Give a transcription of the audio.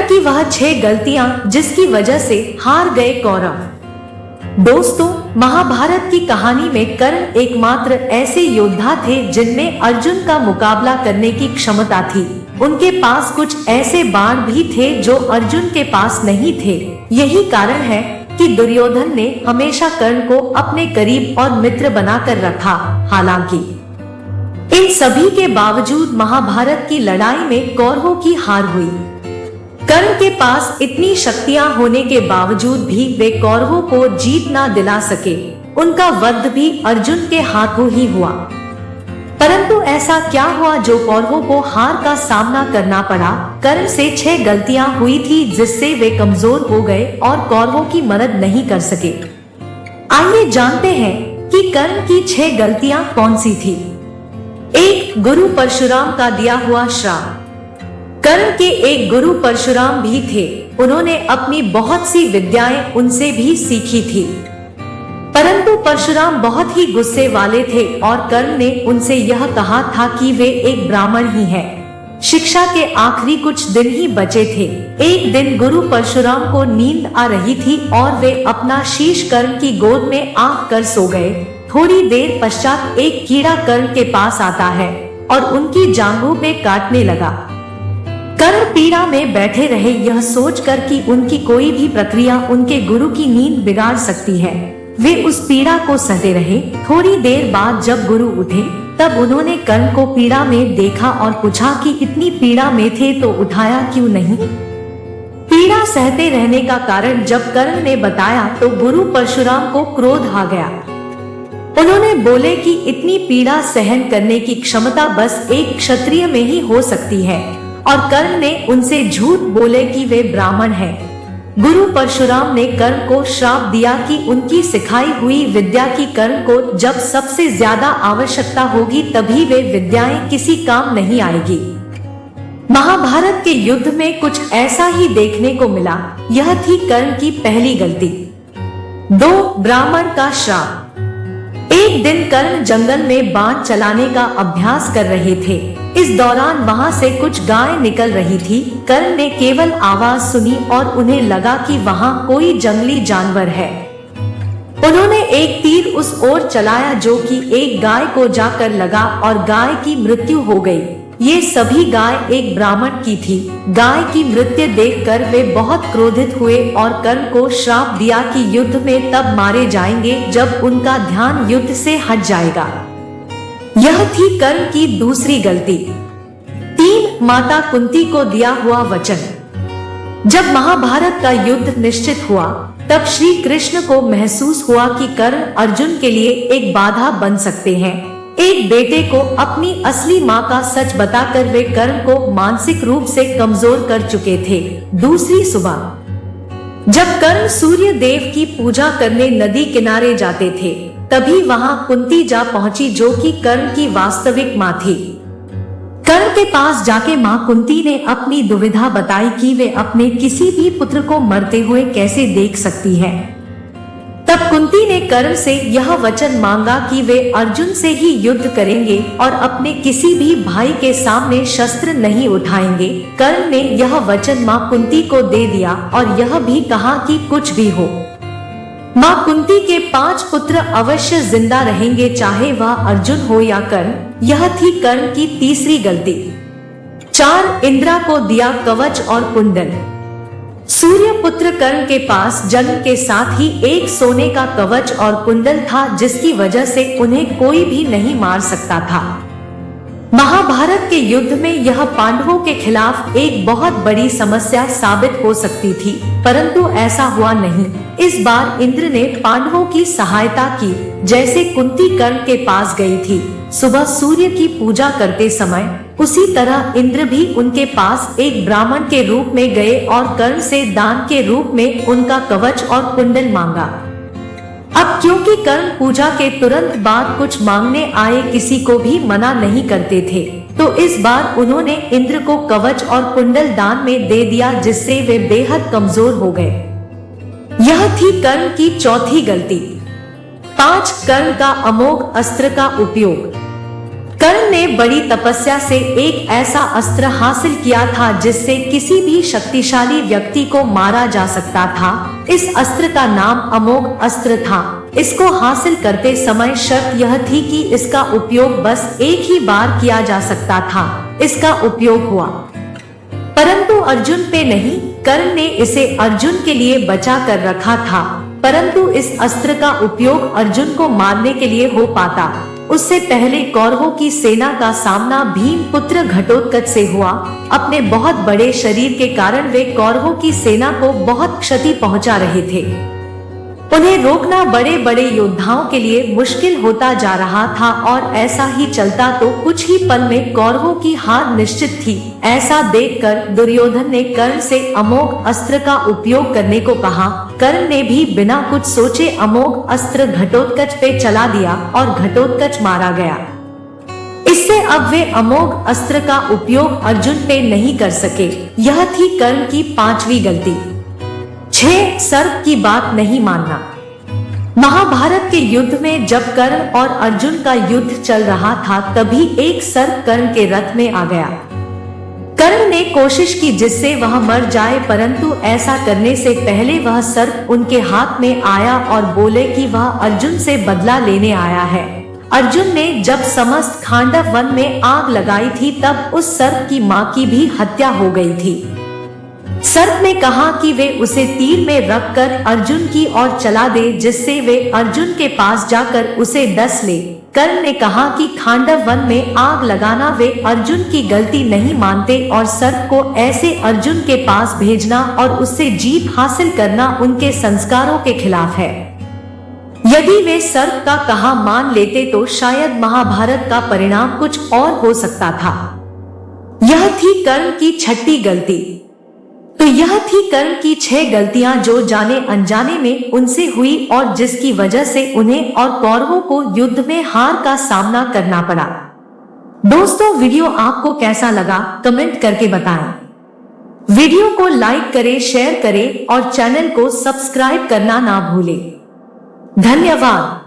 कर्ण की वह 6 गलतियां जिसकी वजह से हार गए कौरव। दोस्तों, महाभारत की कहानी में कर्ण एकमात्र ऐसे योद्धा थे जिनमें अर्जुन का मुकाबला करने की क्षमता थी। उनके पास कुछ ऐसे बाण भी थे जो अर्जुन के पास नहीं थे। यही कारण है कि दुर्योधन ने हमेशा कर्ण को अपने करीब और मित्र बनाकर रखा। हालांकि इन सभी के बावजूद महाभारत की लड़ाई में कौरवों की हार हुई। कर्ण के पास इतनी शक्तियां होने के बावजूद भी वे कौरवों को जीत ना दिला सके। उनका वध भी अर्जुन के हाथों ही हुआ। परंतु ऐसा क्या हुआ जो कौरवों को हार का सामना करना पड़ा? कर्ण से 6 गलतियां हुई थी जिससे वे कमजोर हो गए और कौरवों की मदद नहीं कर सके। आइए जानते हैं कि कर्ण की 6 गलतियां कौन सी थी। 1. गुरु परशुराम का दिया हुआ श्राप। कर्ण के एक गुरु परशुराम भी थे। उन्होंने अपनी बहुत सी विद्याएं उनसे भी सीखी थी, परंतु परशुराम बहुत ही गुस्से वाले थे और कर्ण ने उनसे यह कहा था कि वे एक ब्राह्मण ही हैं। शिक्षा के आखिरी कुछ दिन ही बचे थे। एक दिन गुरु परशुराम को नींद आ रही थी और वे अपना शीश कर्ण की गोद में आंख कर सो गए। थोड़ी देर पश्चात एक कीड़ा कर्ण के पास आता है और उनकी जांघों पे काटने लगा। कर्ण पीड़ा में बैठे रहे, यह सोचकर कि उनकी कोई भी प्रक्रिया उनके गुरु की नींद बिगाड़ सकती है। वे उस पीड़ा को सहते रहे। थोड़ी देर बाद जब गुरु उठे तब उन्होंने कर्ण को पीड़ा में देखा और पूछा कि इतनी पीड़ा में थे तो उठाया क्यों नहीं? पीड़ा सहते रहने का कारण जब कर्ण ने बताया तो गुरु परशुराम को क्रोध आ गया। उन्होंने बोले कि इतनी पीड़ा सहन करने की क्षमता बस एक क्षत्रिय में ही हो सकती है, और कर्ण ने उनसे झूठ बोले कि वे ब्राह्मण हैं। गुरु परशुराम ने कर्ण को श्राप दिया कि उनकी सिखाई हुई विद्या की कर्ण को जब सबसे ज्यादा आवश्यकता होगी तभी वे विद्याएं किसी काम नहीं आएगी। महाभारत के युद्ध में कुछ ऐसा ही देखने को मिला। यह थी कर्ण की पहली गलती। 2. ब्राह्मण का श्राप। एक दिन कर्ण जंगल में बाण चलाने का अभ्यास कर रहे थे। इस दौरान वहां से कुछ गायें निकल रही थी। कर्ण ने केवल आवाज सुनी और उन्हें लगा कि वहां कोई जंगली जानवर है। उन्होंने एक तीर उस ओर चलाया जो कि एक गाय को जाकर लगा और गाय की मृत्यु हो गई। ये सभी गाय एक ब्राह्मण की थी। गाय की मृत्यु देखकर वे बहुत क्रोधित हुए और कर्ण को श्राप दिया कि युद्ध में तब मारे जाएंगे जब उनका ध्यान युद्ध से हट जाएगा। यह थी कर्ण की दूसरी गलती। 3. माता कुंती को दिया हुआ वचन। जब महाभारत का युद्ध निश्चित हुआ तब श्री कृष्ण को महसूस हुआ कि कर्ण अर्जुन के लिए एक बाधा बन सकते हैं। एक बेटे को अपनी असली माँ का सच बताकर वे कर्ण को मानसिक रूप से कमजोर कर चुके थे। दूसरी सुबह जब कर्ण सूर्य देव की पूजा करने नदी किनारे जाते थे तभी वहां कुंती जा पहुंची जो कि कर्ण की वास्तविक माँ थी। कर्ण के पास जाके माँ कुंती ने अपनी दुविधा बताई कि वे अपने किसी भी पुत्र को मरते हुए कैसे देख सकती है। तब कुंती ने कर्ण से यह वचन मांगा कि वे अर्जुन से ही युद्ध करेंगे और अपने किसी भी भाई के सामने शस्त्र नहीं उठाएंगे। कर्ण ने यह वचन माँ कुंती को दे दिया और यह भी कहा कि कुछ भी हो माँ कुंती के 5 पुत्र अवश्य जिंदा रहेंगे, चाहे वह अर्जुन हो या कर्ण। यह थी कर्ण की तीसरी गलती। 4. इंद्रा को दिया कवच और कुंडल। सूर्य पुत्र कर्ण के पास जन्म के साथ ही एक सोने का कवच और कुंडल था जिसकी वजह से उन्हें कोई भी नहीं मार सकता था। महाभारत के युद्ध में यह पांडवों के खिलाफ एक बहुत बड़ी समस्या साबित हो सकती थी, परंतु ऐसा हुआ नहीं। इस बार इंद्र ने पांडवों की सहायता की। जैसे कुंती कर्ण के पास गई थी सुबह सूर्य की पूजा करते समय, उसी तरह इंद्र भी उनके पास एक ब्राह्मण के रूप में गए और कर्ण से दान के रूप में उनका कवच और कुंडल मांगा। अब क्योंकि कर्ण पूजा के तुरंत बाद कुछ मांगने आए किसी को भी मना नहीं करते थे, तो इस बार उन्होंने इंद्र को कवच और कुंडल दान में दे दिया जिससे वे बेहद कमजोर हो गए। यह थी कर्ण की चौथी गलती। 5. कर्ण का अमोघ अस्त्र का उपयोग। कर्ण ने बड़ी तपस्या से एक ऐसा अस्त्र हासिल किया था जिससे किसी भी शक्तिशाली व्यक्ति को मारा जा सकता था। इस अस्त्र का नाम अमोघ अस्त्र था। इसको हासिल करते समय शर्त यह थी कि इसका उपयोग बस एक ही बार किया जा सकता था। इसका उपयोग हुआ, परंतु अर्जुन पे नहीं। कर्ण ने इसे अर्जुन के लिए बचा कर रखा था, परंतु इस अस्त्र का उपयोग अर्जुन को मारने के लिए हो पाता उससे पहले कौरवों की सेना का सामना भीम पुत्र घटोत्कच से हुआ। अपने बहुत बड़े शरीर के कारण वे कौरवों की सेना को बहुत क्षति पहुंचा रहे थे। उन्हें रोकना बड़े बड़े योद्धाओं के लिए मुश्किल होता जा रहा था और ऐसा ही चलता तो कुछ ही पल में कौरवों की हार निश्चित थी। ऐसा देखकर दुर्योधन ने कर्ण से अमोघ अस्त्र का उपयोग करने को कहा। कर्ण ने भी बिना कुछ सोचे अमोघ अस्त्र घटोत्कच पे चला दिया और घटोत्कच मारा गया। इससे अब वे अमोघ अस्त्र का उपयोग अर्जुन पे नहीं कर सके। यह थी कर्ण की 5वीं गलती। 6. सर्प की बात नहीं मानना। महाभारत के युद्ध में जब कर्ण और अर्जुन का युद्ध चल रहा था तभी एक सर्प कर्ण के रथ में आ गया। कर्ण ने कोशिश की जिससे वह मर जाए, परंतु ऐसा करने से पहले वह सर्प उनके हाथ में आया और बोले कि वह अर्जुन से बदला लेने आया है। अर्जुन ने जब समस्त खांडव वन में आग लगाई थी तब उस सर्प की मां की भी हत्या हो गई थी। सर्प ने कहा कि वे उसे तीर में रखकर अर्जुन की ओर चला दे जिससे वे अर्जुन के पास जाकर उसे डस ले। कर्ण ने कहा कि खांडव वन में आग लगाना वे अर्जुन की गलती नहीं मानते और सर्प को ऐसे अर्जुन के पास भेजना और उससे जीत हासिल करना उनके संस्कारों के खिलाफ है। यदि वे सर्प का कहा मान लेते तो शायद महाभारत का परिणाम कुछ और हो सकता था। यह थी कर्ण की 6ठी गलती। तो यह थी कर्ण की 6 गलतियां जो जाने अनजाने में उनसे हुई और जिसकी वजह से उन्हें और कौरवों को युद्ध में हार का सामना करना पड़ा। दोस्तों, वीडियो आपको कैसा लगा कमेंट करके बताएं। वीडियो को लाइक करें, शेयर करें और चैनल को सब्सक्राइब करना ना भूलें। धन्यवाद।